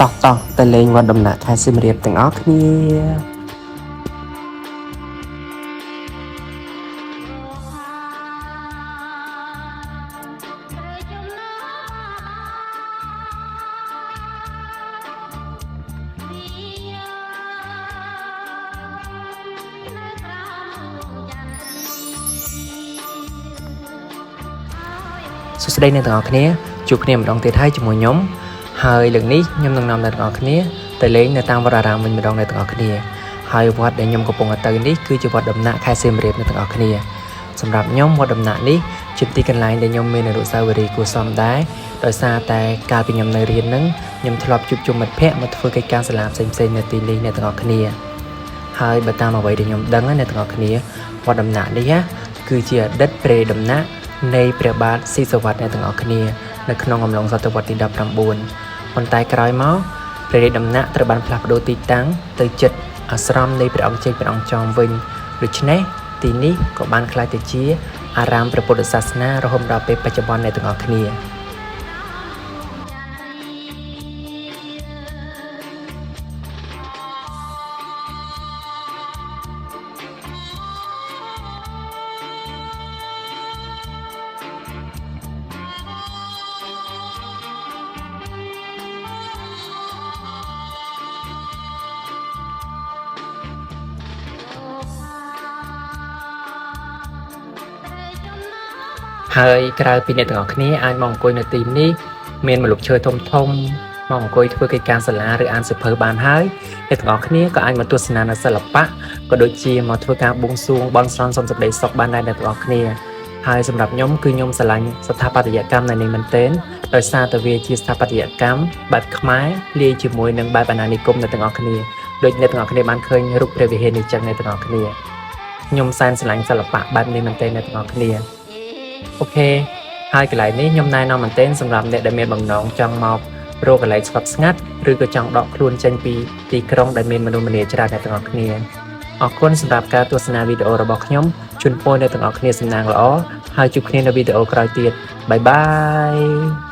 តោះទៅលេងវត្តដំណាក់ខេត្តសៀមរាបទាំងអស់គ្នាសួស្តីអ្នកទាំងអស់គ្នាជួបគ្នាម្ដងទៀតហើយជាមួយខ្ញុំហើយលើកនេះខ្ញុំនឹងនាំអ្នកទាំងអស់គ្នាទៅលេងនៅតាមវត្តអារាមវិញម្ដងអ្នកទាំងអស់គ្នាហើយវត្តដែលខ្ញុំកំពុងទៅនេះគឺជាវត្តដំណាក់ខេត្តសៀមរាបអ្នកទាំងអស់គ្នាសម្រាប់ខ្ញុំវត្តដំណាក់នេះជាទីកន្លែងដែលខ្ញុំមានអនុស្សាវរីយ៍គួរសមដែរដោយសារតែកាលពីខ្ញុំនៅរៀននឹងខ្ញុំធ្លាប់ជួបជុំមិត្តភ័ក្តិមកធ្វើកិច្ចការសាលាផ្សេងៗនៅទីនេះអ្នកទាំងអស់គ្នាហើយបើតាមអ្វីដែលខ្ញុំដឹងអ្នកទាំងអស់គ្នាវត្តដំណាក់នេះគឺជាអតីតព្រែដំណាក់នៃព្រះបាទស៊ីសុវត្ថិអ្នកទាំងអស់គ្នានៅក្នុងអំឡុងសតវត្សទី19ប៉ុន្តែក្រោយមកព្រះរាជដំណាក់ត្រូវបានផ្លាស់ប្ដូរទីតាំងទៅជិតអាស្រមនៃព្រះអង្គជ័យព្រះអង្គចោមវិញដូច្នេះទីនេះក៏បានក្លាយទៅជាអារាមព្រះពុទ្ធសាសនារហូតដល់ពេលបច្ចុប្បន្នអ្នកទាំងអស់គ្នាហើយក្រៅពីអ្នកទាំងអស់គ្នាអាចមកអង្គុយនៅទីនេះមានម្លប់ឈើធំមកអង្គុយធ្វើកិច្ចការសាលាឬអានសៀវភៅបានហើយអ្នកទាំងអស់គ្នាក៏អាចមកទស្សនានៅសិល្បៈក៏ដូចជាមកធ្វើការបួងសួងបន់ស្រន់សុំសេចក្តីសុខបានដែរអ្នកទាំងអស់គ្នាហើយសម្រាប់ខ្ញុំគឺខ្ញុំស្រឡាញ់ស្ថាបត្យកម្មនៅនេះមែនទែនដោយសារតែវាជាស្ថាបត្យកម្មបែបខ្មែរលាយជាមួយនឹងបែបអាណានិគមអ្នកទាំងអស់គ្នាដូចអ្នកទាំងអស់គ្នាបានឃើញរូបព្រះវិហារនេះចឹងអ្នកទាំងអស់គ្នាខ្ញុំសែនស្រឡាញ់សិល្បៈបែបនេះមែនទែនអ្នកទាំងអស់គ្នាអូខេហើយកន្លែងនេះខ្ញុំណែនាំមែនទែនសម្រាប់អ្នកដែលមានបំណងចង់មករកកន្លែងស្ងប់ស្ងាត់ឬក៏ចង់ដកខ្លួនចេញពីទីក្រុងដែលមានមនុស្សម្នាច្រើនអ្នកទាំងអស់គ្នាអរគុណសម្រាប់ការទស្សនាវីដេអូរបស់ខ្ញុំជូនពរអ្នកទាំងអស់គ្នាសំណាងល្អហើយជួបគ្នានៅវីដេអូក្រោយទៀតបាយបាយ